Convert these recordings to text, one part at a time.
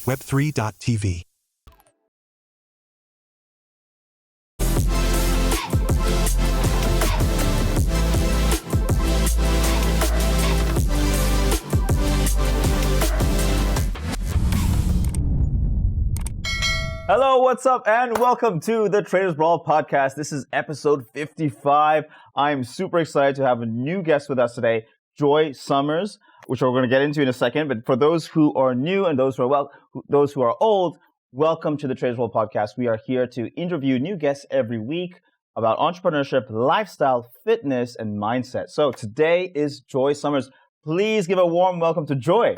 Web3.tv. Hello, what's up, and welcome to the Traders Brawl podcast. This is episode 55. I'm super excited to have a new guest with us today, Joy Summers, which we're going to get into in a second. But for those who are new and those who are old, welcome to the Traders Brawl podcast. We are here to interview new guests every week about entrepreneurship, lifestyle, fitness, and mindset. So today is Joy Summers. Please give a warm welcome to Joy.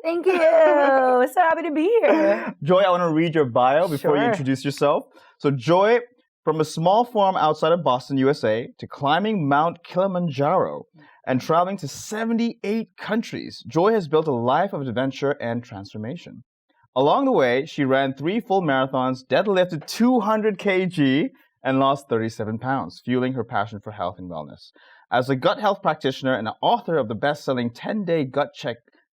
Thank you. So happy to be here. Joy, I want to read your bio before you introduce yourself. So Joy, from a small farm outside of Boston, USA, to climbing Mount Kilimanjaro and traveling to 78 countries, Joy has built a life of adventure and transformation. Along the way, she ran 3 full marathons, deadlifted 200 kg, and lost 37 pounds, fueling her passion for health and wellness. As a gut health practitioner and author of the best-selling 10-day Gut Check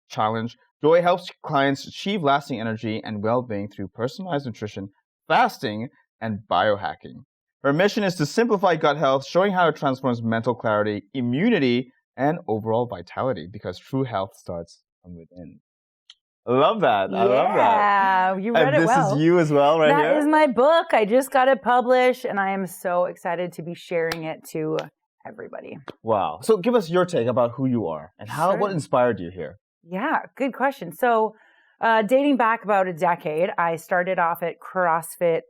Challenge, Joy helps clients achieve lasting energy and well-being through personalized nutrition, fasting, and biohacking. Her mission is to simplify gut health, showing how it transforms mental clarity, immunity, and overall vitality, because true health starts from within. I love that. I love that. Yeah, you read it well. This is you as well, right here? That is my book. I just got it published, and I am so excited to be sharing it to everybody. Wow. So give us your take about who you are and what inspired you here. Yeah, good question. So dating back about a decade, I started off at CrossFit.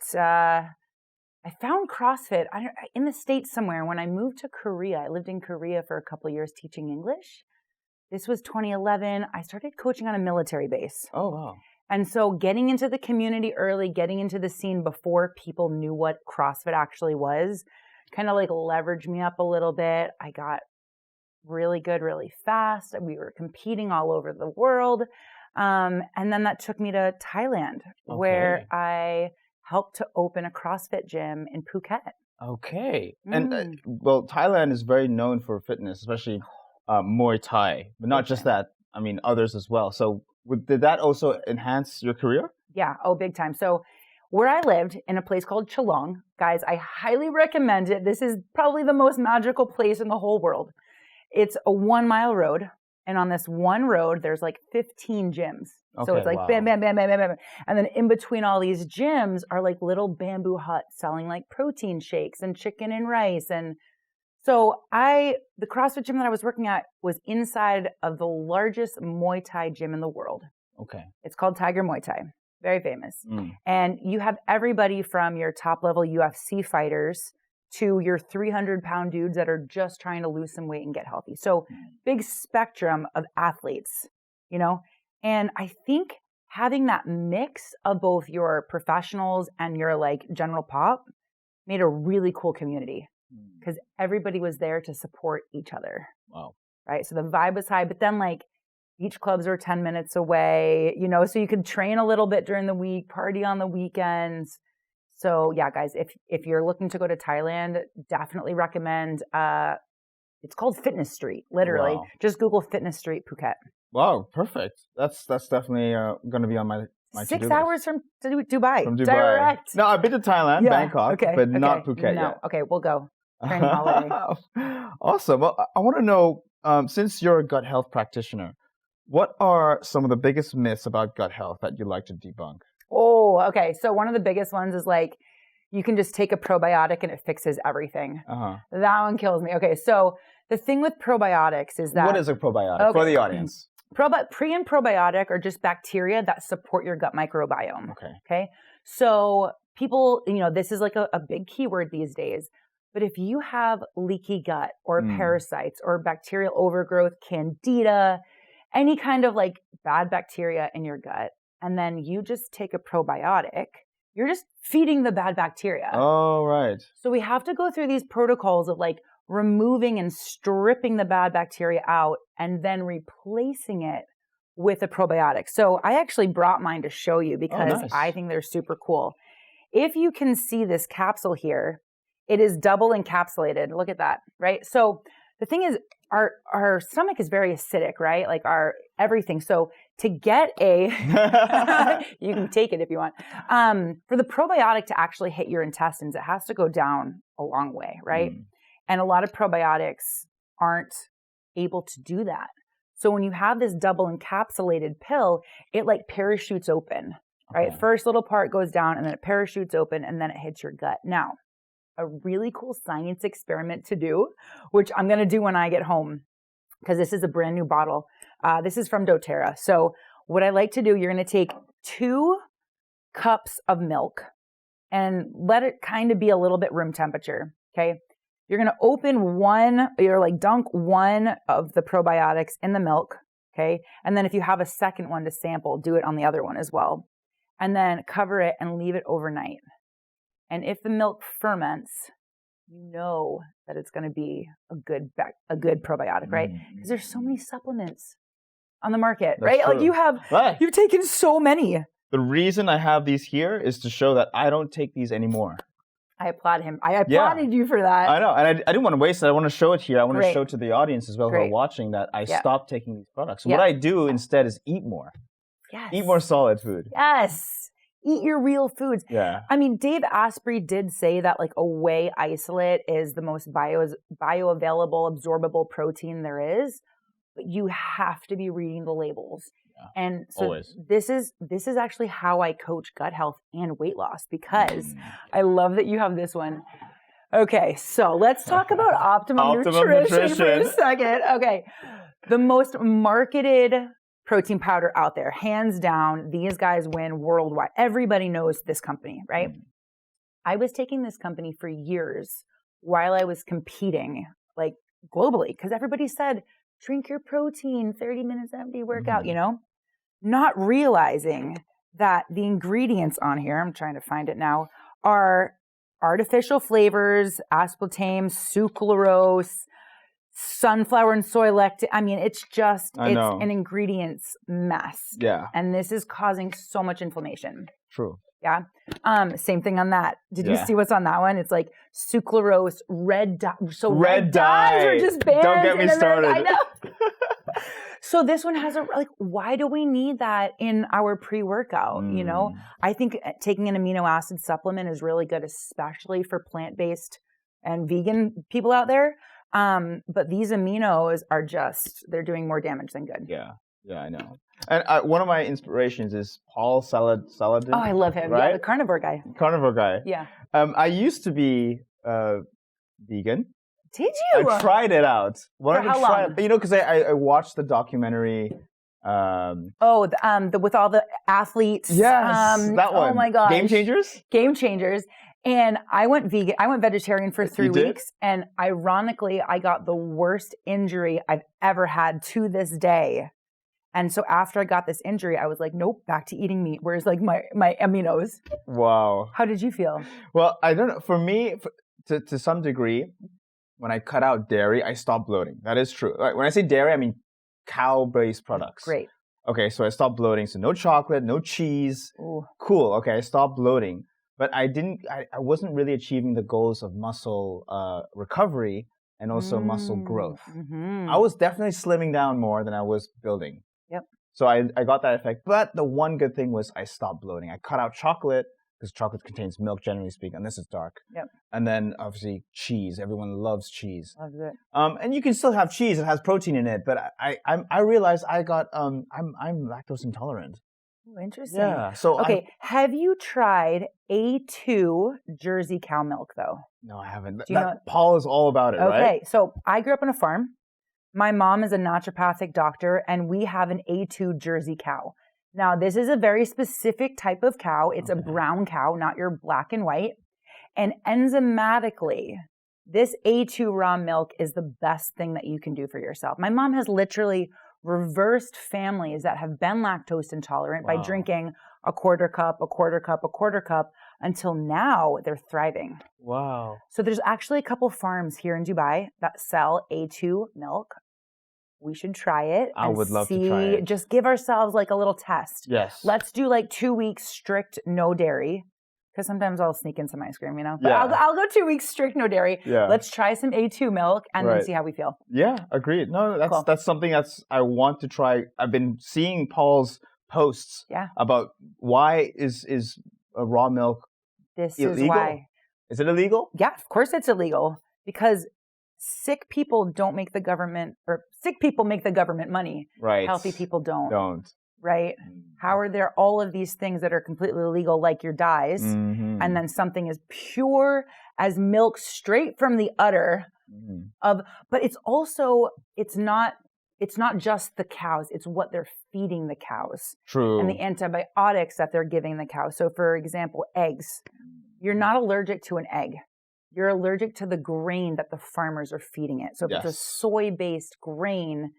I found CrossFit in the States somewhere. When I moved to Korea, I lived in Korea for a couple of years teaching English. This was 2011. I started coaching on a military base. Oh, wow. And so getting into the community early, getting into the scene before people knew what CrossFit actually was, kind of like leveraged me up a little bit. I got really good, really fast. We were competing all over the world. And then that took me to Thailand, where I helped to open a CrossFit gym in Phuket. Okay. And Thailand is very known for fitness, especially Muay Thai, but not just that. I mean, others as well. So did that also enhance your career? Yeah. Oh, big time. So where I lived in a place called Geelong, guys, I highly recommend it. This is probably the most magical place in the whole world. It's a 1-mile road. And on this one road, there's like 15 gyms. Okay, so it's like bam, bam, bam, bam, bam, bam. And then in between all these gyms are like little bamboo huts selling like protein shakes and chicken and rice. And so the CrossFit gym that I was working at was inside of the largest Muay Thai gym in the world. Okay. It's called Tiger Muay Thai. Very famous. And you have everybody from your top level UFC fighters to your 300-pound dudes that are just trying to lose some weight and get healthy. So big spectrum of athletes, you know? And I think having that mix of both your professionals and your like general pop made a really cool community because everybody was there to support each other. Wow. Right? So the vibe was high, but then like beach clubs are 10 minutes away, you know, so you could train a little bit during the week, party on the weekends. So yeah, guys, if you're looking to go to Thailand, definitely recommend, it's called Fitness Street, literally. Wow. Just Google Fitness Street Phuket. Wow, perfect. That's definitely going to be on my 6 hours from Dubai. From Dubai. Direct. No, I've been to Thailand, Bangkok, but not Phuket yet. Okay, we'll go. Training holiday. Awesome. Well, I want to know, since you're a gut health practitioner, what are some of the biggest myths about gut health that you'd like to debunk? Oh, okay. So one of the biggest ones is like, you can just take a probiotic and it fixes everything. That one kills me. Okay. So the thing with probiotics is that... What is a probiotic for the audience? Pre and probiotic are just bacteria that support your gut microbiome. Okay. So people, you know, this is like a big keyword these days. But if you have leaky gut or parasites or bacterial overgrowth, candida, any kind of like bad bacteria in your gut, and then you just take a probiotic, you're just feeding the bad bacteria. Oh, right. So we have to go through these protocols of like removing and stripping the bad bacteria out and then replacing it with a probiotic. So I actually brought mine to show you because I think they're super cool. If you can see this capsule here, it is double encapsulated. Look at that, right? So the thing is, our stomach is very acidic, right? Like our everything. So to get you can take it if you want. For the probiotic to actually hit your intestines, it has to go down a long way, right? And a lot of probiotics aren't able to do that. So when you have this double encapsulated pill, it like parachutes open, right? Okay. First little part goes down and then it parachutes open and then it hits your gut. Now, a really cool science experiment to do, which I'm going to do when I get home, because this is a brand new bottle. This is from doTERRA. So what I like to do, you're going to take 2 cups of milk and let it kind of be a little bit room temperature. Okay. You're going to dunk one of the probiotics in the milk. Okay. And then if you have a second one to sample, do it on the other one as well. And then cover it and leave it overnight. And if the milk ferments, you know that it's going to be a good probiotic, right? Because there's so many supplements on the market, That's right? true. Like you've taken so many. The reason I have these here is to show that I don't take these anymore. I applaud him. I applauded you for that. I know. And I didn't want to waste it. I want to show it here. I want to show to the audience as well who are watching that I stopped taking these products. So what I do instead is eat more. Yes. Eat more solid food. Yes. Eat your real foods. Yeah. I mean, Dave Asprey did say that like a whey isolate is the most bioavailable, absorbable protein there is, but you have to be reading the labels. Yeah. And so always. This is actually how I coach gut health and weight loss, because I love that you have this one. Okay, so let's talk about optimum nutrition for a second. Okay. The most marketed protein powder out there, hands down. These guys win worldwide. Everybody knows this company, right? I was taking this company for years while I was competing, like globally, because everybody said, drink your protein, 30 minutes after you work out, not realizing that the ingredients on here, I'm trying to find it now, are artificial flavors, aspartame, sucralose, sunflower and soy lectin. I mean, it's an ingredients mess. Yeah. And this is causing so much inflammation. True. Yeah. Same thing on that. Did you see what's on that one? It's like sucralose, red dye. So red dyes are just banned. Don't get me started. I know. So this one has why do we need that in our pre-workout? I think taking an amino acid supplement is really good, especially for plant-based and vegan people out there. But these aminos are they're doing more damage than good. Yeah. Yeah, I know. And one of my inspirations is Paul Saladin. Oh, I love him. Right? Yeah, the carnivore guy. Carnivore guy. Yeah. I used to be vegan. Did you? I tried it out. For how long? Because I watched the documentary. With all the athletes. Yes, that one. Oh my gosh. Game Changers? Game Changers. And I went vegetarian for 3 weeks. And ironically, I got the worst injury I've ever had to this day. And so after I got this injury, I was like, nope, back to eating meat. Where's like my aminos? Wow. How did you feel? Well, I don't know. For me, to some degree, when I cut out dairy, I stopped bloating. That is true. Like, when I say dairy, I mean cow-based products. Great. Okay, so I stopped bloating. So no chocolate, no cheese. Ooh. Cool. Okay, I stopped bloating. But I wasn't really achieving the goals of muscle recovery and also muscle growth. Mm-hmm. I was definitely slimming down more than I was building. Yep. So I got that effect. But the one good thing was I stopped bloating. I cut out chocolate, because chocolate contains milk, generally speaking, and this is dark. Yep. And then obviously cheese. Everyone loves cheese. Loves it. And you can still have cheese. It has protein in it. But I realized I'm lactose intolerant. Oh, interesting. Yeah. So have you tried A2 Jersey cow milk though? No, I haven't. Paul is all about it, right? Okay. So I grew up on a farm. My mom is a naturopathic doctor, and we have an A2 Jersey cow. Now, this is a very specific type of cow. It's a brown cow, not your black and white. And enzymatically, this A2 raw milk is the best thing that you can do for yourself. My mom has literally reversed families that have been lactose intolerant by drinking a quarter cup until now they're thriving. Wow. So there's actually a couple farms here in Dubai that sell A2 milk. We should try it. I would love to try it. Just give ourselves like a little test. Yes. Let's do like 2 weeks strict no dairy. Because sometimes I'll sneak in some ice cream, you know. But Yeah. I'll go 2 weeks strict no dairy. Yeah. Let's try some A2 milk and then see how we feel. Yeah, agreed. No, Cool. that's something I want to try. I've been seeing Paul's posts about why is raw milk illegal? Is why. Is it illegal? Yeah, of course it's illegal because sick people don't make the government, or sick people make the government money. Right. Healthy people don't. Don't. Right? How are there all of these things that are completely illegal, like your dyes, and then something as pure as milk straight from the udder of, but it's also, it's not just the cows, it's what they're feeding the cows. True. And the antibiotics that they're giving the cows. So for example, eggs. You're not allergic to an egg. You're allergic to the grain that the farmers are feeding it. So if it's a soy-based grain,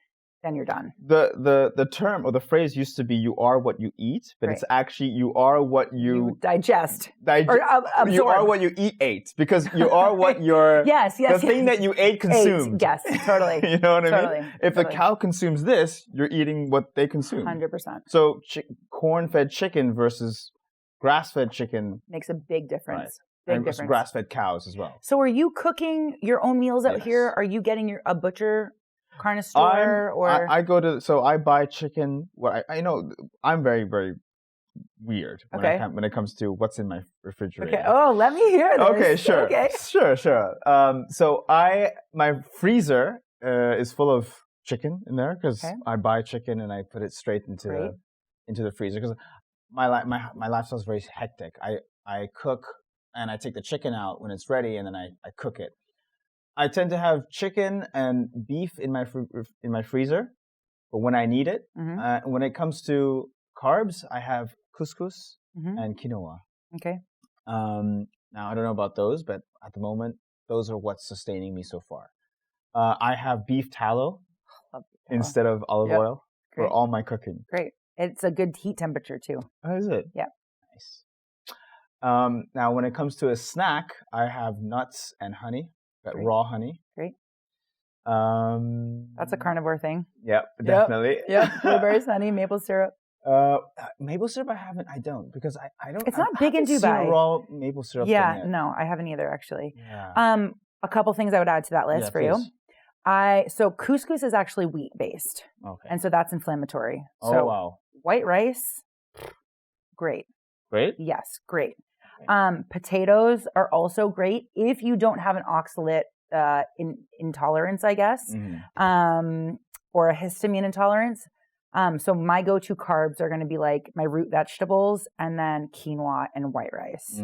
then you're done. The term or the phrase used to be "you are what you eat," but it's actually "you are what you digest or absorb." You are what you ate, because you are what your the thing that you ate consumed. Yes, totally. You know what I mean? If the cow consumes this, you're eating what they consume. 100%. So corn-fed chicken versus grass-fed chicken makes a big difference. Right. Big and difference. Grass-fed cows as well. So are you cooking your own meals out here? Are you getting a butcher carne store, or I go to, so I buy chicken. I know I'm very, very weird when it comes to what's in my refrigerator. Okay. Oh, let me hear this. Okay, sure. Okay. Sure. So my freezer is full of chicken in there because I buy chicken and I put it straight into the freezer because my lifestyle is very hectic. I cook and I take the chicken out when it's ready and then I cook it. I tend to have chicken and beef in my freezer, but when I need it, when it comes to carbs, I have couscous and quinoa. Okay. Now I don't know about those, but at the moment, those are what's sustaining me so far. I have beef tallow instead of olive oil for all my cooking. Great. It's a good heat temperature too. Oh, is it? Yeah. Nice. Now, when it comes to a snack, I have nuts and honey. Raw honey. Great. That's a carnivore thing. Yep, definitely. Yep. Blueberries, honey, maple syrup. Maple syrup, I don't because I don't. It's not big in Dubai. Raw maple syrup. Yeah, no, I haven't either actually. Yeah. A couple things I would add to that list for you. So couscous is actually wheat based, and so that's inflammatory. So wow. White rice, great. Great. Yes, great. Potatoes are also great if you don't have an oxalate intolerance, I guess, or a histamine intolerance. So my go-to carbs are going to be like my root vegetables and then quinoa and white rice.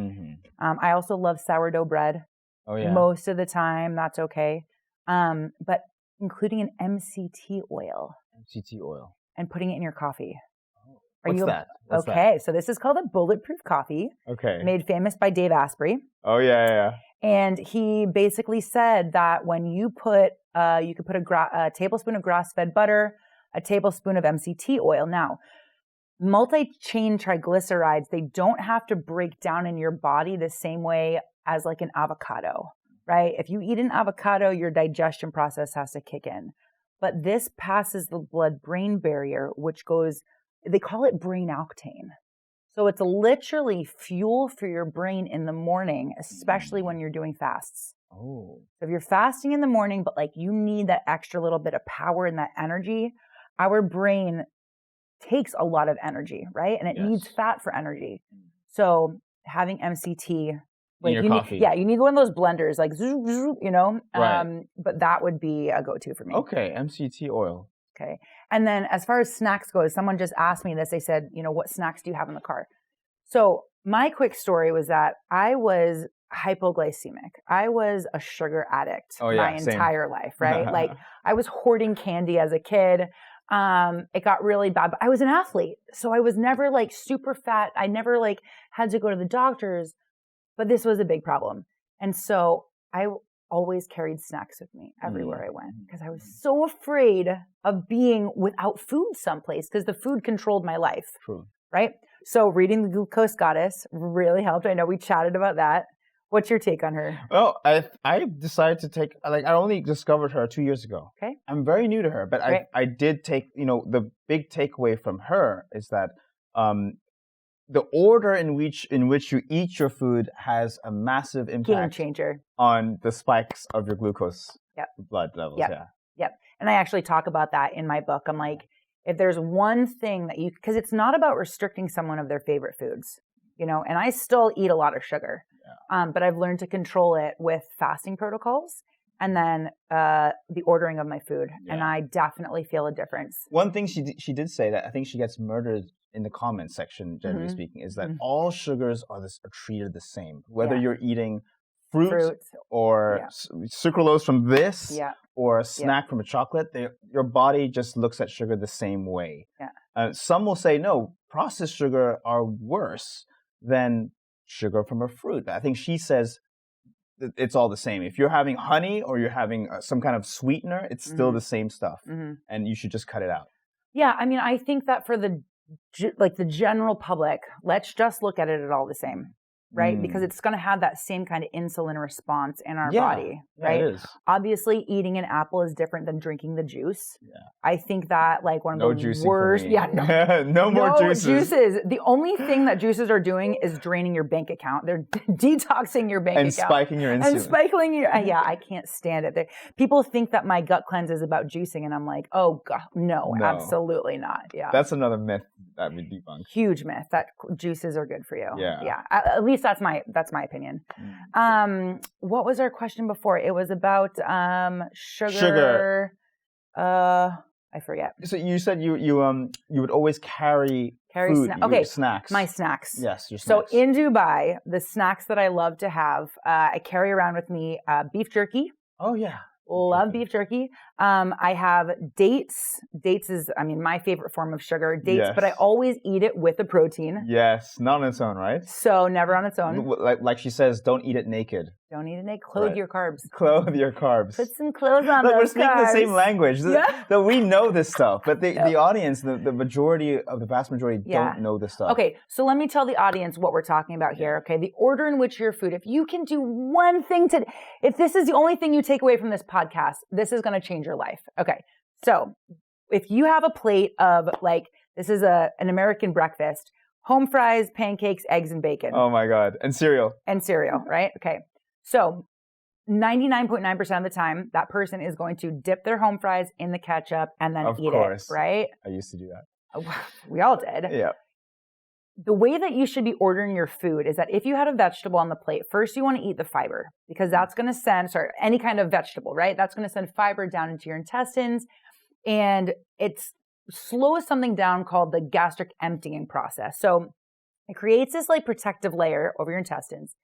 I also love sourdough bread. Oh yeah. Most of the time, that's okay. But including an MCT oil. MCT oil. And putting it in your coffee. What's that? So this is called a bulletproof coffee. Okay. Made famous by Dave Asprey. Oh yeah. And he basically said that when you put, you could put a tablespoon of grass-fed butter, a tablespoon of MCT oil. Now, multi-chain triglycerides, they don't have to break down in your body the same way as like an avocado, right? If you eat an avocado, your digestion process has to kick in. But this passes the blood-brain barrier, which goes, they call it brain octane. So it's literally fuel for your brain in the morning, especially when you're doing fasts. Oh. So if you're fasting in the morning, but like you need that extra little bit of power and that energy, our brain takes a lot of energy, right? And it needs fat for energy. So having MCT, like in your coffee. You need one of those blenders, like, you know, right. But that would be a go-to for me. Okay, MCT oil. Okay. And then as far as snacks goes, someone just asked me this. They said, you know, what snacks do you have in the car? So my quick story was that I was hypoglycemic. I was a sugar addict my entire life, right? Like I was hoarding candy as a kid. It got really bad, but I was an athlete. So I was never like super fat. I never like had to go to the doctors, but this was a big problem. And so I always carried snacks with me everywhere I went because I was so afraid of being without food someplace because the food controlled my life. True. Right? So reading The Glucose Goddess really helped. I know we chatted about that. What's your take on her? Well, I decided to take, like, I only discovered her 2 years ago. Okay. I'm very new to her, but I did take, you know, the big takeaway from her is that the order in which you eat your food has a massive Game impact changer. on the spikes of your glucose Yep. blood levels. Yep. Yeah. Yep. And I actually talk about that in my book. I'm like, if there's one thing that because it's not about restricting someone of their favorite foods, you know, and I still eat a lot of sugar, but I've learned to control it with fasting protocols and then the ordering of my food. Yeah. And I definitely feel a difference. One thing she did say that I think she gets murdered in the comments section, generally speaking, is that all sugars are treated the same. Whether you're eating fruit or sucralose from this or a snack from a chocolate, your body just looks at sugar the same way. Yeah. Some will say, no, processed sugar are worse than sugar from a fruit. But I think she says it's all the same. If you're having honey or you're having some kind of sweetener, it's still the same stuff. And you should just cut it out. Yeah, I mean, I think that for the general public, let's just look at it all the same. Right? Because it's going to have that same kind of insulin response in our body, right? Yeah, it is. Obviously, eating an apple is different than drinking the juice. Yeah. I think that like one of the juicing worst. For me. Yeah, no more juices. The only thing that juices are doing is draining your bank account. They're detoxing your bank account. And spiking your insulin. And spiking your, I can't stand it. People think that my gut cleanse is about juicing, and I'm like, oh, God, no, absolutely not. Yeah. That's another myth that we debunk. Huge myth that juices are good for you. Yeah. Yeah. At least that's my opinion. What was our question before? It was about sugar. I forget. So you said you would always carry food, snacks. My snacks. Yes, your snacks. So in Dubai, the snacks that I love to have, I carry around with me beef jerky. Oh yeah. Love beef jerky. I have dates. Dates is, my favorite form of sugar. Dates, but I always eat it with a protein. Yes, not on its own, right? So never on its own. Like she says, don't eat it naked. Don't eat it naked. Clothe your carbs. Clothe your carbs. Put some clothes on Look, those we're speaking carbs. the same language. That we know this stuff, but the audience, the vast majority don't know this stuff. Okay, so let me tell the audience what we're talking about here, okay? The order in which your food, if you can do one thing if this is the only thing you take away from this podcast, this is going to change your life. Okay, so if you have a plate of this is an American breakfast, home fries, pancakes, eggs, and bacon. Oh my God, and cereal. Right? Okay. So 99.9% of the time, that person is going to dip their home fries in the ketchup and then eat it, right? I used to do that. We all did. Yeah. The way that you should be ordering your food is that if you had a vegetable on the plate, first you want to eat the fiber because that's going to send, any kind of vegetable, right? That's going to send fiber down into your intestines and it slows something down called the gastric emptying process. So it creates this protective layer over your intestines.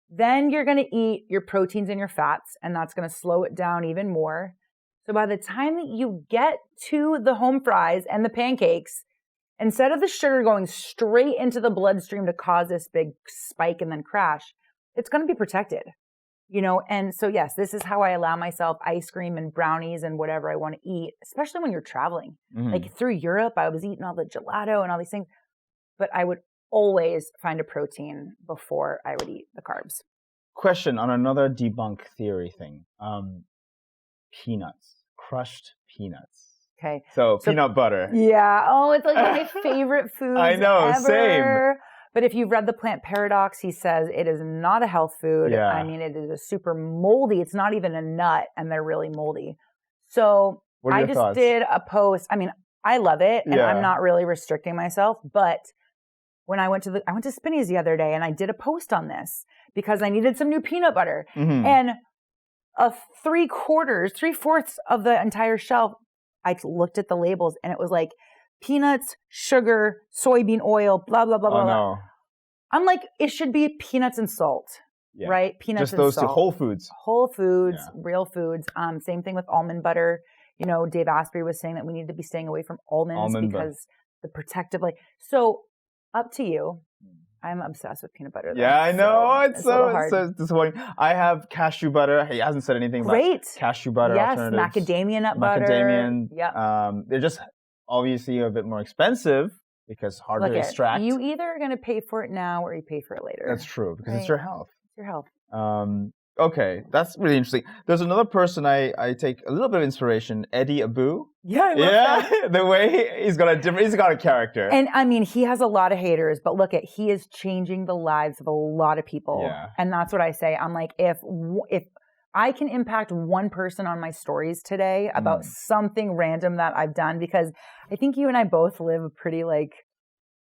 Then you're going to eat your proteins and your fats, and that's going to slow it down even more. So by the time that you get to the home fries and the pancakes, instead of the sugar going straight into the bloodstream to cause this big spike and then crash, it's going to be protected, And so, yes, this is how I allow myself ice cream and brownies and whatever I want to eat, especially when you're traveling. Through Europe, I was eating all the gelato and all these things, but I would always find a protein before I would eat the carbs. Question on another debunk theory thing. Peanuts. Crushed peanuts. Okay. So peanut butter. Yeah. Oh, it's like one of my favorite foods I know, ever. same. But if you've read The Plant Paradox, he says it is not a health food. Yeah. It is a super moldy. It's not even a nut, and they're really moldy. So I just did a post. I love it, and I'm not really restricting myself, but when I went to Spinney's the other day and I did a post on this because I needed some new peanut butter. And three-fourths of the entire shelf, I looked at the labels and it was like peanuts, sugar, soybean oil, blah, blah, blah, blah, blah. No. I'm like, it should be peanuts and salt, right? Peanuts just and those salt. Two whole foods. Whole foods, real foods. Same thing with almond butter. Dave Asprey was saying that we need to be staying away from almonds because the protective, so up to you. I'm obsessed with peanut butter, though. Yeah, I know. It's so disappointing. I have cashew butter. He hasn't said anything about cashew butter alternatives. Macadamia nut butter. Macadamia. Yeah. They're just obviously a bit more expensive because harder to extract. You either are going to pay for it now or you pay for it later. That's true because it's your health. It's your health. Okay, that's really interesting. There's another person I take a little bit of inspiration, Eddie Abu. Yeah, I love that. The way he's got a character. And I mean, he has a lot of haters, but look he is changing the lives of a lot of people. Yeah. And that's what I say. I'm like, if I can impact one person on my stories today about something random that I've done, because I think you and I both live a pretty like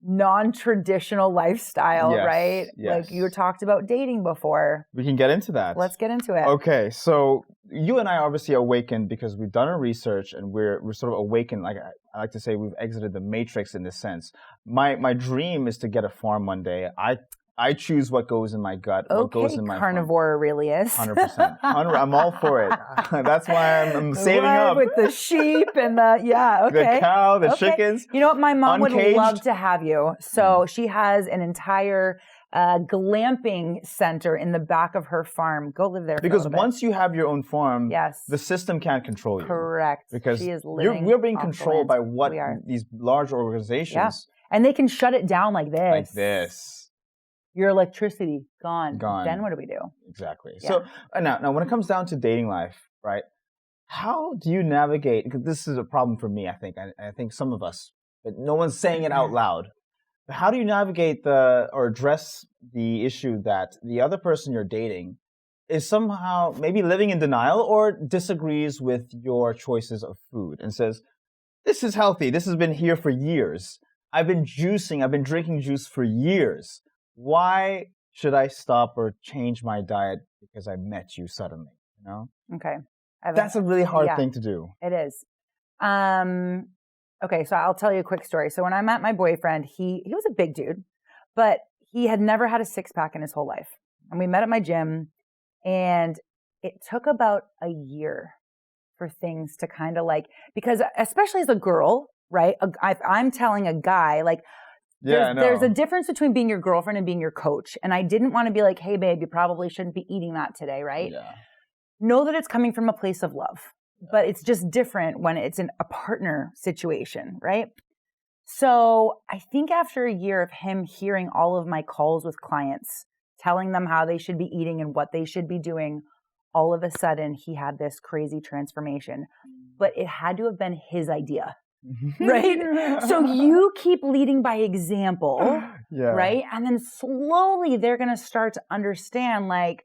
non-traditional lifestyle, right? Yes. Like you talked about dating before. We can get into that. Let's get into it. Okay, so you and I are obviously awakened because we've done our research and we're sort of awakened. Like I like to say, we've exited the matrix in this sense. My dream is to get a farm one day. I choose what goes in my gut, what goes in my carnivore Aurelius. 100%. I'm all for it. That's why I'm saving up. With the sheep and the cow, the chickens. You know what? My mom uncaged. would love to have you. So she has an entire glamping center in the back of her farm. Go live there. Because once you have your own farm, yes, the system can't control you. Correct. Because she is living we're being controlled by what these large organizations. Yeah. And they can shut it down like this. Like this. Your electricity, gone. Gone. Then what do we do? Exactly. Yeah. So now when it comes down to dating life, right? How do you navigate? Because this is a problem for me, I think. I think some of us, but no one's saying it out loud. But how do you navigate or address the issue that the other person you're dating is somehow maybe living in denial or disagrees with your choices of food and says, this is healthy. This has been here for years. I've been drinking juice for years. Why should I stop or change my diet because I met you suddenly? You know? Okay. That's a really hard thing to do. It is. Okay, so I'll tell you a quick story. So when I met my boyfriend, he was a big dude, but he had never had a six-pack in his whole life. And we met at my gym, and it took about a year for things to kind of like, because especially as a girl, right? I'm telling a guy, like, there's a difference between being your girlfriend and being your coach. And I didn't want to be like, hey, babe, you probably shouldn't be eating that today, right? Yeah. Know that it's coming from a place of love, but it's just different when it's in a partner situation, right? So I think after a year of him hearing all of my calls with clients, telling them how they should be eating and what they should be doing, all of a sudden he had this crazy transformation. But it had to have been his idea. Right? So you keep leading by example, right? And then slowly they're going to start to understand like,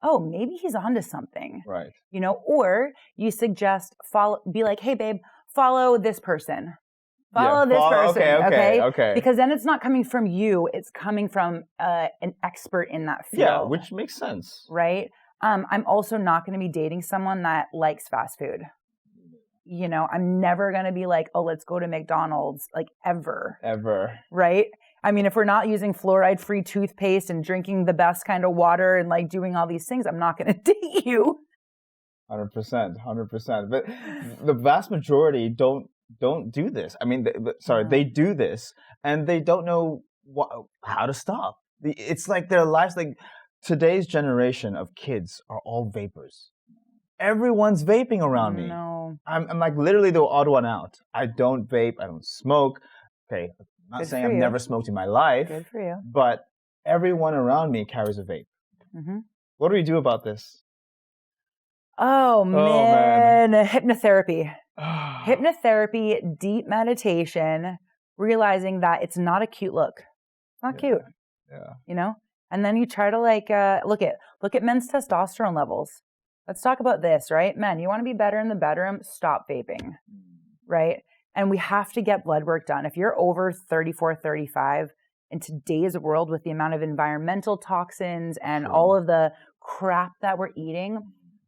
oh, maybe he's onto something. Right. You know, or you suggest be like, hey babe, follow this person. Follow this person. Okay. Because then it's not coming from you, it's coming from an expert in that field. Yeah, which makes sense. Right? I'm also not going to be dating someone that likes fast food. You know, I'm never going to be like, oh, let's go to McDonald's, like ever. Ever. Right? I mean, if we're not using fluoride-free toothpaste and drinking the best kind of water and like doing all these things, I'm not going to date you. 100%. But the vast majority don't do this. I mean, they do this and they don't know how to stop. It's like their lives, like today's generation of kids are all vapors. Everyone's vaping around me. No. I'm like literally the odd one out. I don't vape. I don't smoke. Okay, I'm not saying I've never smoked in my life. Good for you. But everyone around me carries a vape. Mm-hmm. What do we do about this? Oh man. Hypnotherapy. Hypnotherapy, deep meditation, realizing that it's not a cute look. It's not cute. Yeah. You know? And then you try to like look at men's testosterone levels. Let's talk about this, right? Men, you want to be better in the bedroom? Stop vaping, right? And we have to get blood work done. If you're over 34, 35, in today's world with the amount of environmental toxins and all of the crap that we're eating,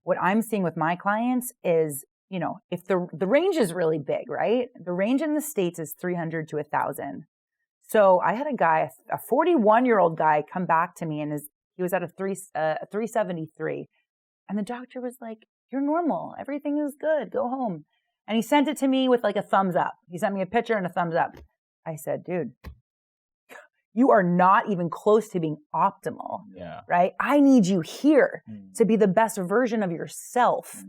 what I'm seeing with my clients is, you know, if the range is really big, right? The range in the States is 300 to 1,000. So I had a guy, a 41-year-old guy come back to me and he was at a 373. And the doctor was like, you're normal. Everything is good. Go home. And he sent it to me with like a thumbs up. He sent me a picture and a thumbs up. I said, dude, you are not even close to being optimal. Yeah. Right? I need you here to be the best version of yourself.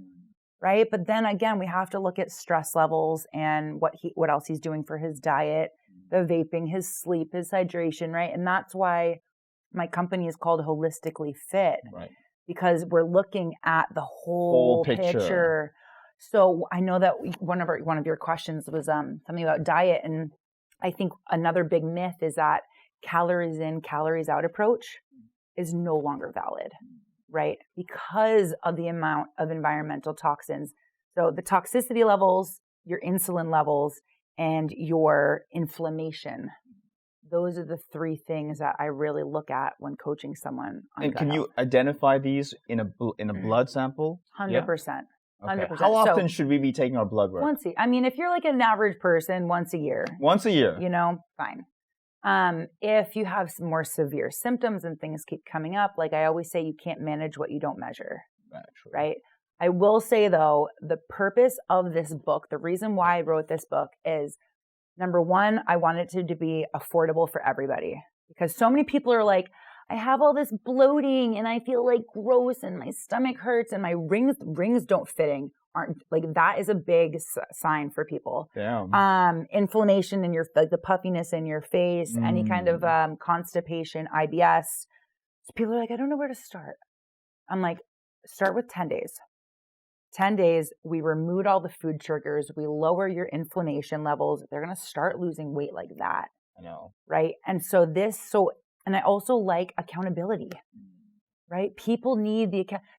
Right? But then again, we have to look at stress levels and what else he's doing for his diet, the vaping, his sleep, his hydration, right? And that's why my company is called Holistically Fit. Right. because we're looking at the whole picture. So I know that one of your questions was something about diet, and I think another big myth is that calories in, calories out approach is no longer valid, right? Because of the amount of environmental toxins. So the toxicity levels, your insulin levels, and your inflammation. Those are the three things that I really look at when coaching someone on And gut can health. you identify these in a blood sample? 100%. 100%. Okay. How often should we be taking our blood work? If you're like an average person, once a year. Once a year. Fine. If you have some more severe symptoms and things keep coming up, like I always say, you can't manage what you don't measure, right? I will say though, the purpose of this book, the reason why I wrote this book is, number one, I want it to be affordable for everybody, because so many people are like, I have all this bloating and I feel like gross and my stomach hurts and my rings don't fitting. That is a big sign for people. Damn. Inflammation in the puffiness in your face, any kind of constipation, IBS. So people are like, I don't know where to start. I'm like, start with 10 days. 10 days, we remove all the food triggers, we lower your inflammation levels. They're going to start losing weight like that. I know. Right? And and I also like accountability. Right? People need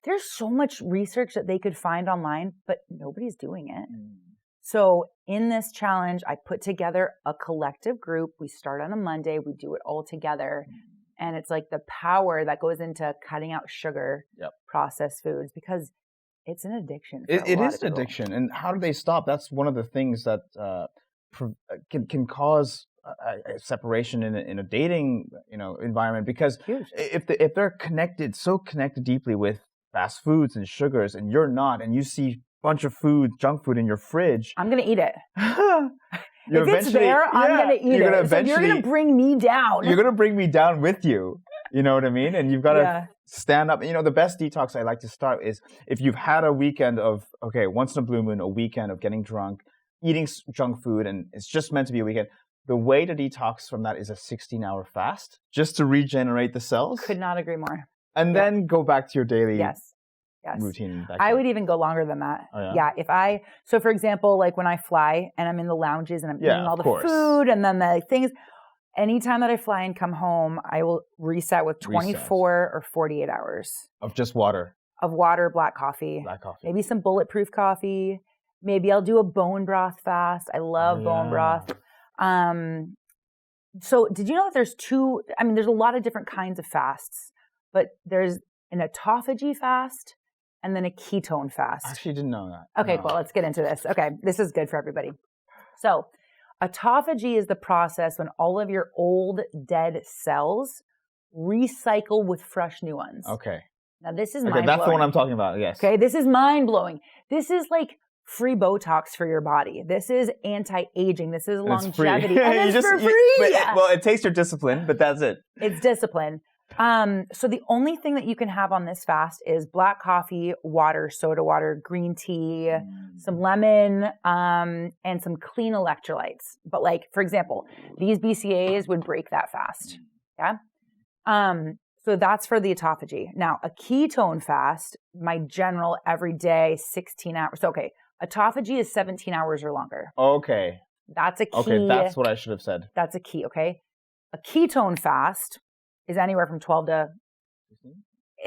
there's so much research that they could find online, but nobody's doing it. So in this challenge, I put together a collective group. We start on a Monday. We do it all together. And it's like the power that goes into cutting out sugar, processed foods, because it's an addiction. It is an addiction. And how do they stop? That's one of the things that can cause a separation in a dating environment, because if they're so connected deeply with fast foods and sugars, and you're not, and you see a bunch of junk food in your fridge, I'm gonna eat it. If it's there, I'm gonna eat it. So you're gonna bring me down. You're gonna bring me down with you. You know what I mean? And you've got to stand up. The best detox I like to start is if you've had a weekend of, once in a blue moon, a weekend of getting drunk, eating junk food, and it's just meant to be a weekend. The way to detox from that is a 16-hour fast, just to regenerate the cells. Could not agree more. And then go back to your daily routine. I would even go longer than that. Oh, yeah? So for example, like when I fly and I'm in the lounges and I'm eating all the food and then the things, anytime that I fly and come home, I will reset with 24 or 48 hours. Of just water. Of water, black coffee. Maybe some bulletproof coffee. Maybe I'll do a bone broth fast. I love bone broth. So did you know that there's there's a lot of different kinds of fasts, but there's an autophagy fast and then a ketone fast. I actually didn't know that. Okay, cool. Let's get into this. Okay, this is good for everybody. So autophagy is the process when all of your old dead cells recycle with fresh new ones. Okay. Now this is mind-blowing. That's the one I'm talking about, yes. Okay, this is mind-blowing. This is like free Botox for your body. This is anti-aging. This is longevity. And it's for free. Well, it takes your discipline, but that's it. It's discipline. So the only thing that you can have on this fast is black coffee, water, soda water, green tea, some lemon, and some clean electrolytes. But like, for example, these BCAAs would break that fast. Yeah. So that's for the autophagy. Now, a ketone fast, my general everyday 16 hours. So, autophagy is 17 hours or longer. Okay. That's a key. Okay, that's what I should have said. That's a key, okay? A ketone fast is anywhere from 12 to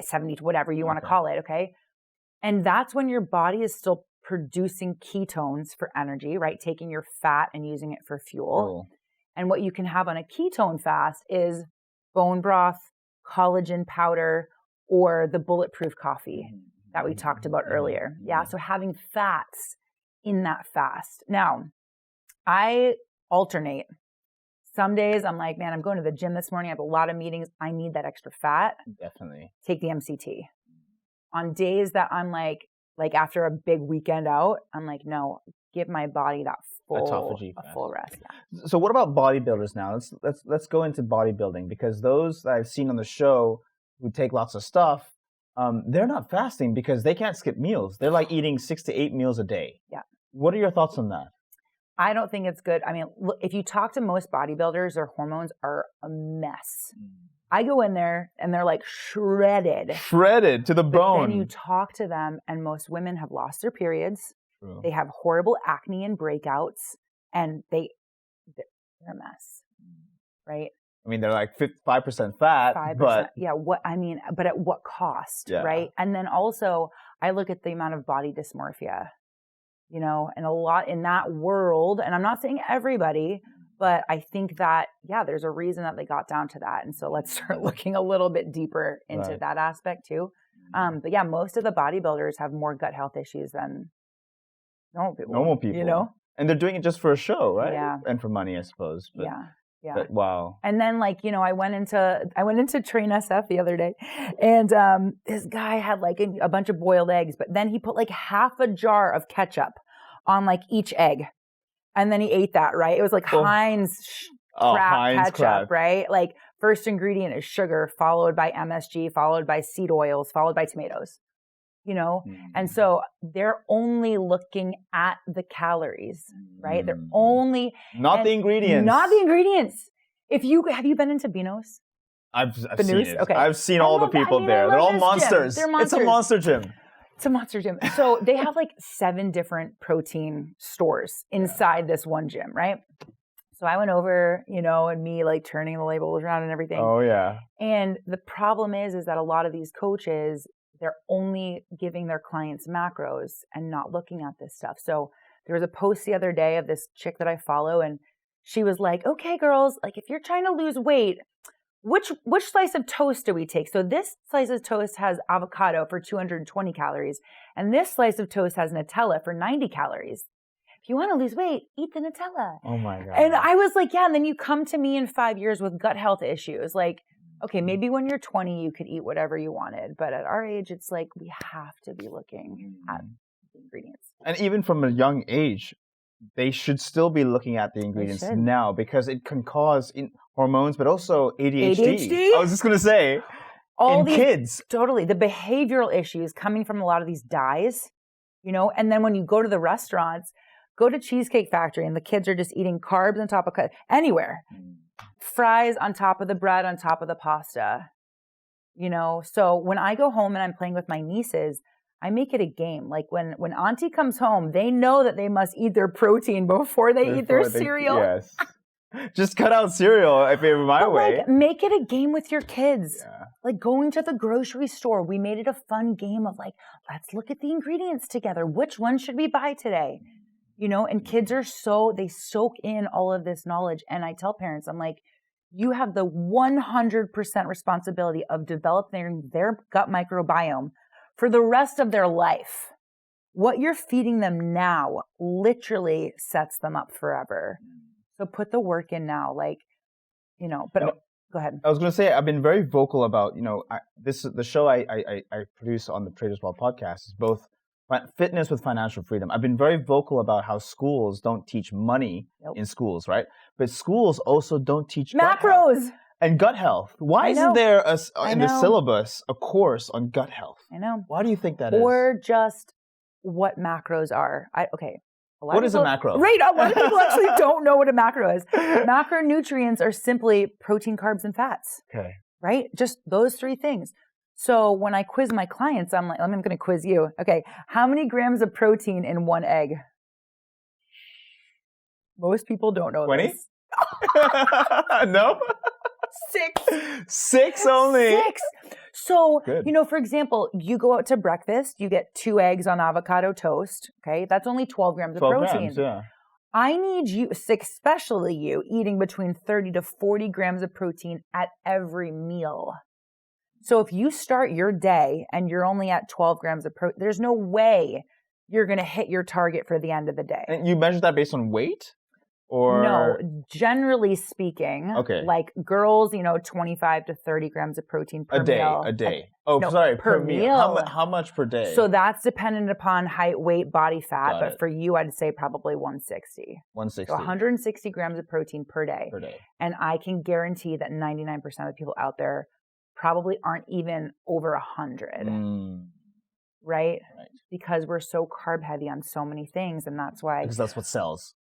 70, whatever you want to call it, okay? And that's when your body is still producing ketones for energy, right? Taking your fat and using it for fuel. And what you can have on a ketone fast is bone broth, collagen powder, or the bulletproof coffee that we talked about earlier. Yeah, so having fats in that fast. Now, I alternate. Some days I'm like, man, I'm going to the gym this morning. I have a lot of meetings. I need that extra fat. Definitely. Take the MCT. On days that I'm like after a big weekend out, I'm like, no, give my body that full rest. Yeah. So what about bodybuilders now? Let's go into bodybuilding, because those that I've seen on the show who take lots of stuff, they're not fasting because they can't skip meals. They're like eating 6 to 8 meals a day. Yeah. What are your thoughts on that? I don't think it's good. I mean, look, if you talk to most bodybuilders, their hormones are a mess. I go in there and they're like shredded to the bone. But then you talk to them and most women have lost their periods. True. They have horrible acne and breakouts and they're a mess, right? I mean, they're like 5% fat, 5%, but yeah. But at what cost, right? And then also, I look at the amount of body dysmorphia, and a lot in that world. And I'm not saying everybody, but I think that there's a reason that they got down to that. And so let's start looking a little bit deeper into that aspect too. But yeah, most of the bodybuilders have more gut health issues than normal people. And they're doing it just for a show, right? Yeah. And for money, I suppose. But, yeah. But, wow. And then I went into Train SF the other day and this guy had like a bunch of boiled eggs, but then he put like half a jar of ketchup on like each egg. And then he ate that, right? It was like Heinz ketchup, right? Like first ingredient is sugar, followed by MSG, followed by seed oils, followed by tomatoes. And so they're only looking at the calories, right? They're only not the ingredients. Have you been into Beano's? I've seen it. Okay. I've seen all the people there. They're all monsters. They're monsters. It's a monster gym. It's a monster gym. So they have like 7 different protein stores inside this one gym, right? So I went over, and me like turning the labels around and everything. Oh yeah. And the problem is that a lot of these coaches, they're only giving their clients macros and not looking at this stuff. So there was a post the other day of this chick that I follow, and she was like, okay, girls, like if you're trying to lose weight, which slice of toast do we take? So this slice of toast has avocado for 220 calories, and this slice of toast has Nutella for 90 calories. If you want to lose weight, eat the Nutella. Oh my God. And I was like, and then you come to me in 5 years with gut health issues. Like, okay, maybe when you're 20, you could eat whatever you wanted. But at our age, it's like we have to be looking at the ingredients. And even from a young age, they should still be looking at the ingredients now because it can cause hormones, but also ADHD. I was just going to say, kids. Totally. The behavioral issues coming from a lot of these dyes, and then when you go to the restaurants, go to Cheesecake Factory and the kids are just eating carbs on top of anywhere. Fries on top of the bread, on top of the pasta, So when I go home and I'm playing with my nieces, I make it a game. Like when auntie comes home, they know that they must eat their protein before they eat their cereal. Yes. Just cut out cereal if it were my way. Like, make it a game with your kids. Yeah. Like going to the grocery store, we made it a fun game of like, let's look at the ingredients together. Which one should we buy today? And kids are they soak in all of this knowledge. And I tell parents, I'm like, you have the 100% responsibility of developing their gut microbiome for the rest of their life. What you're feeding them now literally sets them up forever. So put the work in now, go ahead. I was going to say, I've been very vocal about, the show I produce on the Traders Brawl podcast is both fitness with financial freedom. I've been very vocal about how schools don't teach money in schools, right? But schools also don't teach macros and gut health. Why isn't there in the syllabus a course on gut health? I know. Why do you think that is? Or just what macros are. What is a macro? Right. A lot of people actually don't know what a macro is. Macronutrients are simply protein, carbs, and fats. Okay. Right? Just those 3 things. So when I quiz my clients, I'm like, I'm going to quiz you. Okay. How many grams of protein in one egg? Most people don't know 20? this. No? 6. 6 only. 6. So, good. For example, you go out to breakfast, you get 2 eggs on avocado toast. Okay. That's only 12 grams of protein. Grams, yeah. I need you, especially you, eating between 30 to 40 grams of protein at every meal. So if you start your day and you're only at 12 grams of protein, there's no way you're going to hit your target for the end of the day. And you measure that based on weight? Or no, generally speaking, like girls, 25 to 30 grams of protein per meal. A day. Per meal. How much per day? So that's dependent upon height, weight, body fat. But for you, I'd say probably 160. 160. So 160 grams of protein per day. And I can guarantee that 99% of people out there probably aren't even over 100. Right? Because we're so carb heavy on so many things. And that's why. Because that's what sells.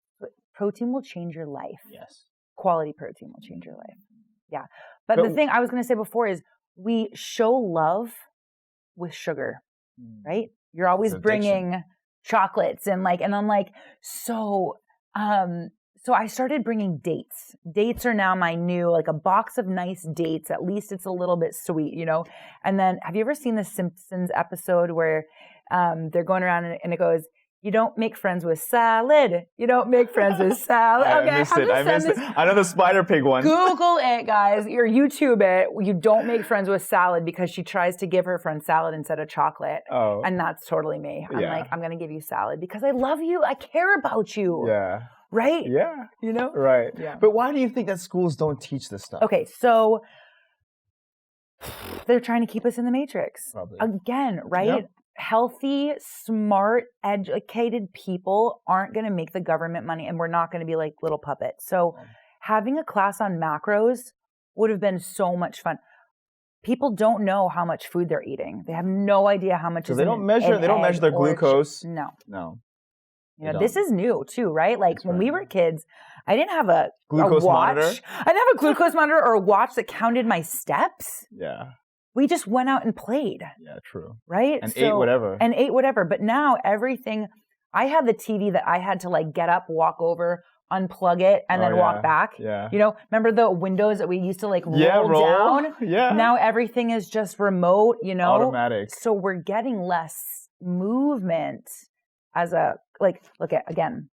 Protein will change your life. Yes. Quality protein will change your life. Yeah. But the thing I was going to say before is we show love with sugar, right? You're always bringing chocolates and I'm like, so I started bringing dates. Dates are now my new, like a box of nice dates. At least it's a little bit sweet, And then have you ever seen the Simpsons episode where they're going around and it goes, you don't make friends with salad. You don't make friends with salad. Okay, I missed it. I know the Spider Pig one. Google it, guys. Or YouTube it. You don't make friends with salad because she tries to give her friend salad instead of chocolate. Oh. And that's totally me. I'm like, I'm going to give you salad because I love you. I care about you. Yeah. Right? Yeah. Right. Yeah. But why do you think that schools don't teach this stuff? Okay, so they're trying to keep us in the matrix. Probably. Again, right? Yep. Healthy, smart, educated people aren't going to make the government money, and we're not going to be like little puppets. So having a class on macros would have been so much fun. People don't know how much food they're eating. They have no idea how much. So they don't measure their glucose. No. This is new too, right? Like when we were kids, I didn't have a glucose watch. monitor. I didn't have a glucose monitor or a watch that counted my steps. Yeah. We just went out and played. Yeah, true. Right? And ate whatever. But now everything, I had the TV that I had to get up, walk over, unplug it, and then walk back. Yeah. Remember the windows that we used to roll down? Yeah. Now everything is just remote, Automatic. So we're getting less movement as look at, again,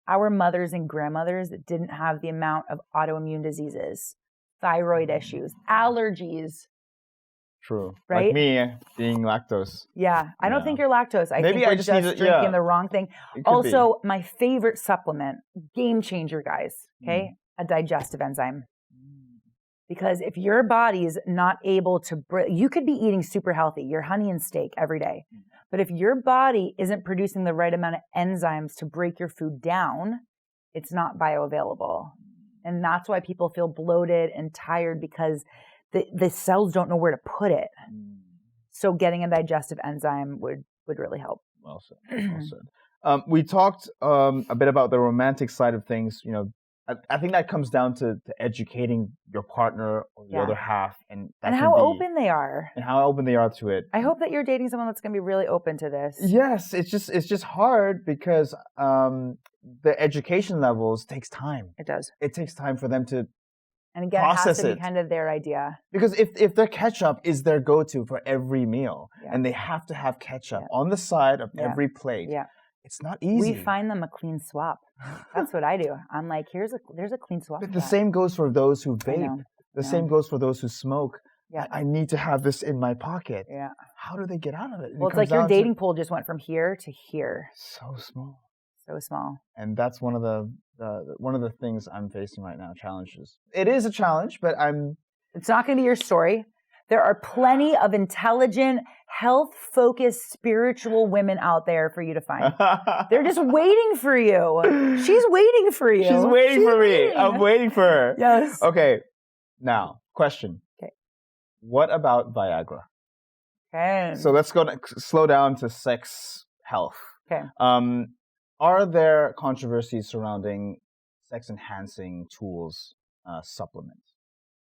our mothers and grandmothers didn't have the amount of autoimmune diseases, thyroid issues, allergies. True. Right? Like me being lactose. Yeah. I don't think you're lactose. I think I we're just drinking the wrong thing. Also, my favorite supplement, game changer, guys, okay? A digestive enzyme. Because if your body's not able to, you could be eating super healthy, your honey and steak every day. But if your body isn't producing the right amount of enzymes to break your food down, it's not bioavailable. And that's why people feel bloated and tired because the cells don't know where to put it. So getting a digestive enzyme would really help. Well said. Well said. We talked a bit about the romantic side of things. I think that comes down to educating your partner or the other half, and how open they are. And how open they are to it. I hope that you're dating someone that's going to be really open to this. Yes, it's just hard because the education levels takes time. It does. It takes time for them to and again, process it has to be kind of their idea. Because if their ketchup is their go-to for every meal, and they have to have ketchup on the side of every plate, it's not easy. We find them a clean swap. That's what I do. I'm like, there's a clean swap. But the same goes for those who vape. The same goes for those who smoke. Yeah. I need to have this in my pocket. Yeah. How do they get out of it? Well, it's like your dating pool just went from here to here. So small. So small. And that's one of the things I'm facing right now, challenges. It is a challenge, but It's not going to be your story. There are plenty of intelligent, health-focused, spiritual women out there for you to find. They're just waiting for you. She's waiting for you. She's waiting for me. I'm waiting for her. Yes. Okay. Now, question. Okay. What about Viagra? Okay. So let's slow down to sex health. Okay. Are there controversies surrounding sex-enhancing tools, supplements?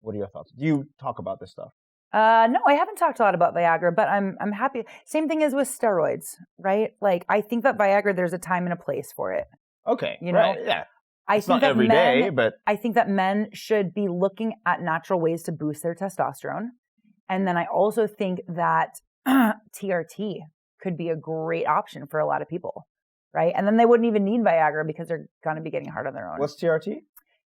What are your thoughts? Do you talk about this stuff? No, I haven't talked a lot about Viagra, but I'm happy. Same thing as with steroids, right? Like I think that Viagra, there's a time and a place for it. Okay, right? Yeah. It's not every day, but I think that men should be looking at natural ways to boost their testosterone, and then I also think that TRT could be a great option for a lot of people, right? And then they wouldn't even need Viagra because they're going to be getting hard on their own. What's TRT?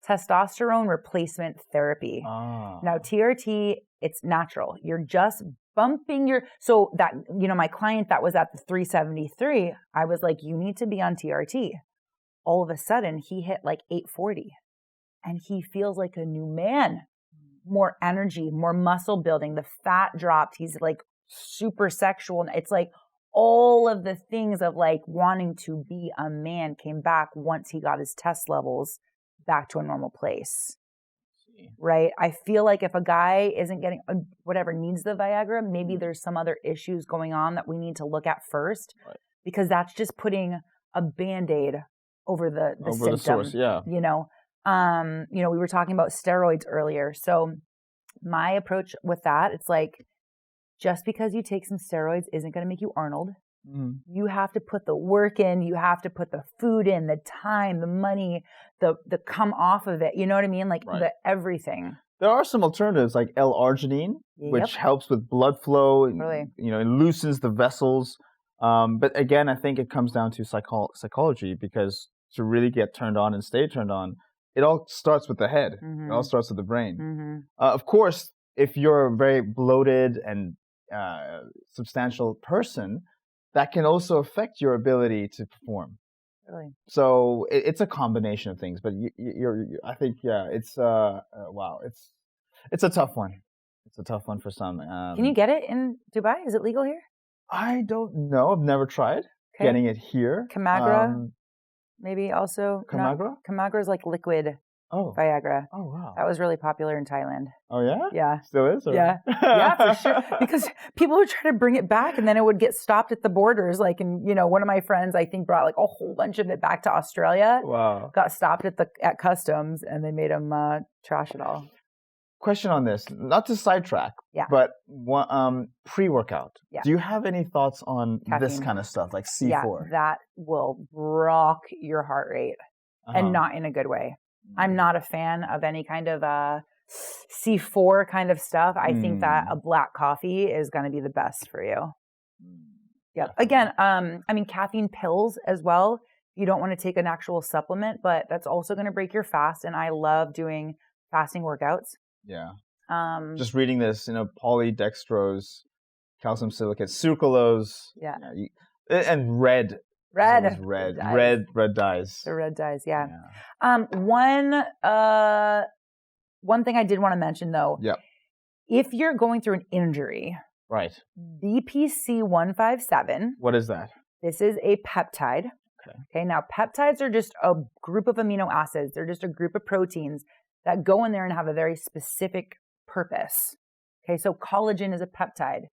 Testosterone replacement therapy. Now TRT, it's natural. You're just bumping so that, my client that was at the 373, I was like, you need to be on TRT. All of a sudden he hit like 840 and he feels like a new man, more energy, more muscle building. The fat dropped. He's like super sexual. It's like all of the things of like wanting to be a man came back once he got his test levels back to a normal place, right? I feel like if a guy isn't getting needs the Viagra, maybe there's some other issues going on that we need to look at first, because that's just putting a Band-Aid over the symptom, the source, yeah. You know, we were talking about steroids earlier. So my approach with that, it's like, just because you take some steroids isn't going to make you Arnold. You have to put the work in. You have to put the food in, the time, the money, the come off of it. You know what I mean? Like the everything. There are some alternatives like L-arginine, which helps with blood flow. Really? You know, it loosens the vessels. But again, I think it comes down to psychology, because to really get turned on and stay turned on, it all starts with the head. It all starts with the brain. Of course, if you're a very bloated and substantial person, that can also affect your ability to perform. Really? So it's a combination of things. But I think, it's wow, it's a tough one. It's a tough one for some. Can you get it in Dubai? Is it legal here? I don't know. I've never tried getting it here. Camagra, maybe also. Camagra? Camagra is like liquid Viagra. Oh, wow. That was really popular in Thailand. Oh, yeah? Yeah. Still is? Or? Yeah. Yeah, for sure. Because people would try to bring it back and then it would get stopped at the borders. Like, and you know, one of my friends, I think, brought like a whole bunch of it back to Australia. Wow. Got stopped at customs and they made him trash it all. Question on this, not to sidetrack, but pre-workout. Yeah. Do you have any thoughts on this kind of stuff, like C4? Yeah, that will rock your heart rate and not in a good way. I'm not a fan of any kind of C4 kind of stuff. I think that a black coffee is going to be the best for you. Yeah. Again, I mean, caffeine pills as well. You don't want to take an actual supplement, but that's also going to break your fast. And I love doing fasting workouts. Yeah. Just reading this, you know, polydextrose, calcium silicate, sucralose. Yeah. And red. Red dyes. The red dyes, yeah. One thing I did want to mention though. Yeah. If you're going through an injury. Right. BPC-157. What is that? This is a peptide. Okay. Now peptides are just a group of amino acids. They're just a group of proteins that go in there and have a very specific purpose. Okay. So collagen is a peptide.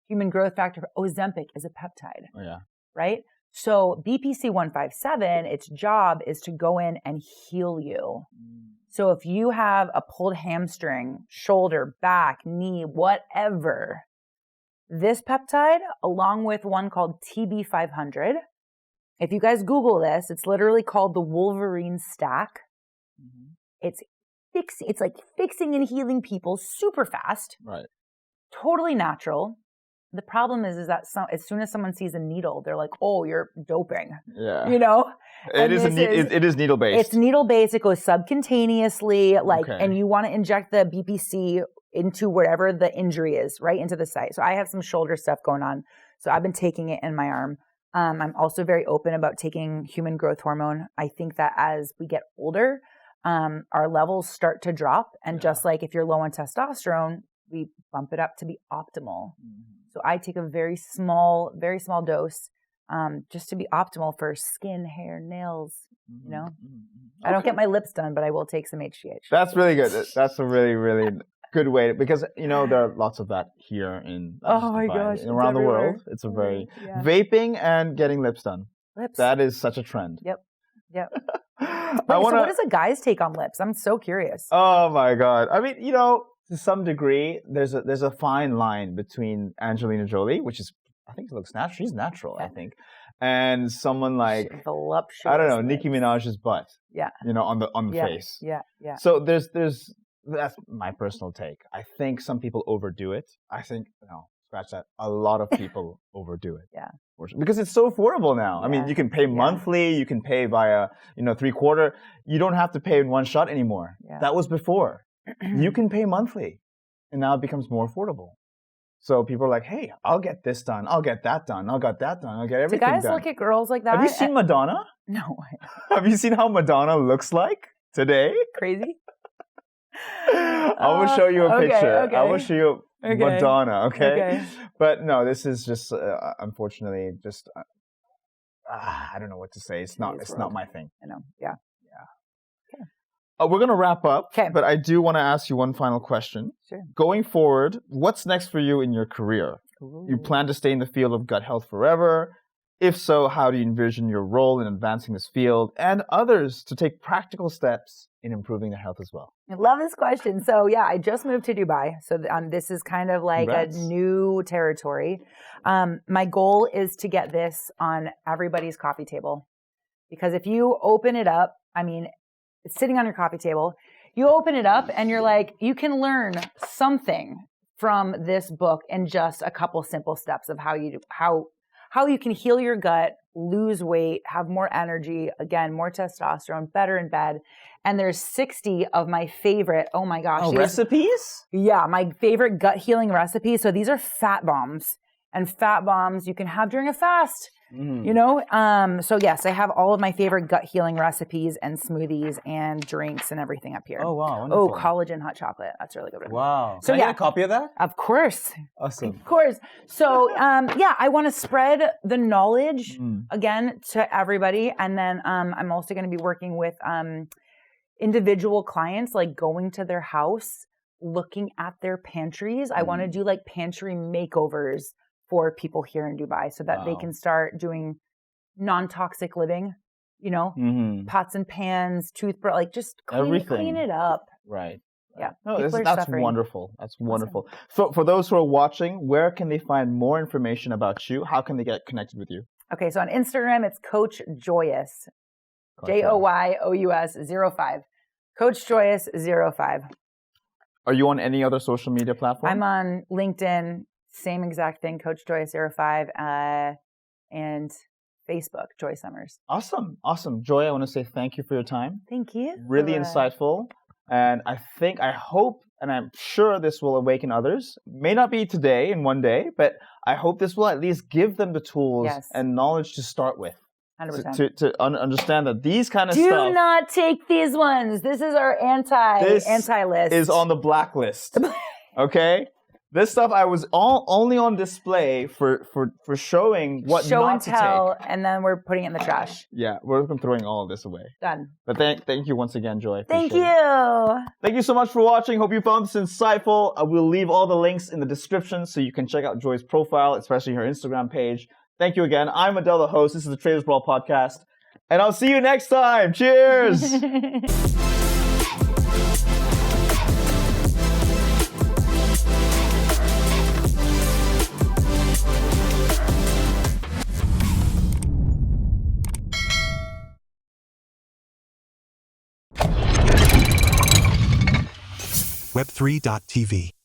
Human growth factor, Ozempic is a peptide. Oh, yeah. Right? So BPC-157, its job is to go in and heal you. So if you have a pulled hamstring, shoulder, back, knee, whatever, this peptide, along with one called TB500, if you guys Google this, it's literally called the Wolverine stack. It's like fixing and healing people super fast. Right. Totally natural. The problem is that as soon as someone sees a needle, they're like, "Oh, you're doping." Yeah, you know. It is needle based. It's needle based. It goes subcutaneously, and you want to inject the BPC into wherever the injury is, right into the site. So I have some shoulder stuff going on, so I've been taking it in my arm. I'm also very open about taking human growth hormone. I think that as we get older, our levels start to drop, and just like if you're low on testosterone, we bump it up to be optimal. So I take a very small dose, just to be optimal for skin, hair, nails, you know. I don't get my lips done, but I will take some HGH. That's really good. That's a really, really good way, because, you know, there are lots of that here in around the world. It's a very vaping and getting lips done. That is such a trend. Yep. So what is a guy's take on lips? I'm so curious. Oh my God. I mean, you know, to some degree, there's a fine line between Angelina Jolie, which is, I think, looks natural. She's natural, I think, and someone like I don't know, Nicki Minaj's butt. Yeah. You know, on the face. Yeah. So there's that's my personal take. I think some people overdo it. I think scratch that. A lot of people overdo it. Yeah. Because it's so affordable now. Yeah. I mean, you can pay monthly. You can pay via 3/4. You don't have to pay in one shot anymore. Yeah. That was before. You can pay monthly, and now it becomes more affordable. So people are like, "Hey, I'll get this done. I'll get that done. I'll get that done. I'll get everything done." Do guys look at girls like that? Have you seen Madonna? No. Have you seen how Madonna looks like today? Crazy. I will show you a picture. Okay. I will show you Madonna. Okay. But no, this is just unfortunately just I don't know what to say. It's not my thing. I know. Yeah. We're going to wrap up, but I do want to ask you one final question. Sure. Going forward, what's next for you in your career? Ooh. You plan to stay in the field of gut health forever? If so, how do you envision your role in advancing this field and others to take practical steps in improving their health as well? I love this question. So yeah, I just moved to Dubai. So this is kind of like Congrats. a new territory. My goal is to get this on everybody's coffee table, because if you open it up, I mean, it's sitting on your coffee table, you open it up and you're like, you can learn something from this book in just a couple simple steps of how you can heal your gut, lose weight, have more energy, again, more testosterone, better in bed. And there's 60 of my favorite, oh my gosh. Recipes? Yeah, my favorite gut healing recipes. So these are fat bombs, and fat bombs you can have during a fast. You know, so yes, I have all of my favorite gut healing recipes and smoothies and drinks and everything up here. Oh, wow. Wonderful. Oh, collagen hot chocolate. That's really good. Wow. So Can I get a copy of that? Of course. Awesome. Of course. So, yeah, I want to spread the knowledge again to everybody. And then, I'm also going to be working with, individual clients, like going to their house, looking at their pantries. I want to do like pantry makeovers for people here in Dubai so that they can start doing non-toxic living, you know, pots and pans, toothbrush, like just clean it up. Right. Yeah. No, that's wonderful. That's wonderful. So for those who are watching, where can they find more information about you? How can they get connected with you? Okay. So on Instagram, it's Coach Joyous, Joyous 05. Coach Joyous 05. Are you on any other social media platform? I'm on LinkedIn. Same exact thing, Coach Joyous 05, and Facebook, Joy Summers. Awesome. Joy, I want to say thank you for your time. Thank you. Really insightful. And I hope, and I'm sure this will awaken others. May not be today in one day, but I hope this will at least give them the tools and knowledge to start with. 100%. To understand that these kind of stuff. stuff. Do not take these ones. This is our anti list. Is on the blacklist. Okay? This stuff I was only on display for showing what Show not and to tell, take. and then we're putting it in the trash. Yeah, we're throwing all of this away. Done. But thank you once again, Joy. Thank you. Thank you so much for watching. Hope you found this insightful. I will leave all the links in the description so you can check out Joy's profile, especially her Instagram page. Thank you again. I'm Adel, the host. This is the Traders Brawl podcast. And I'll see you next time. Cheers! Web3.tv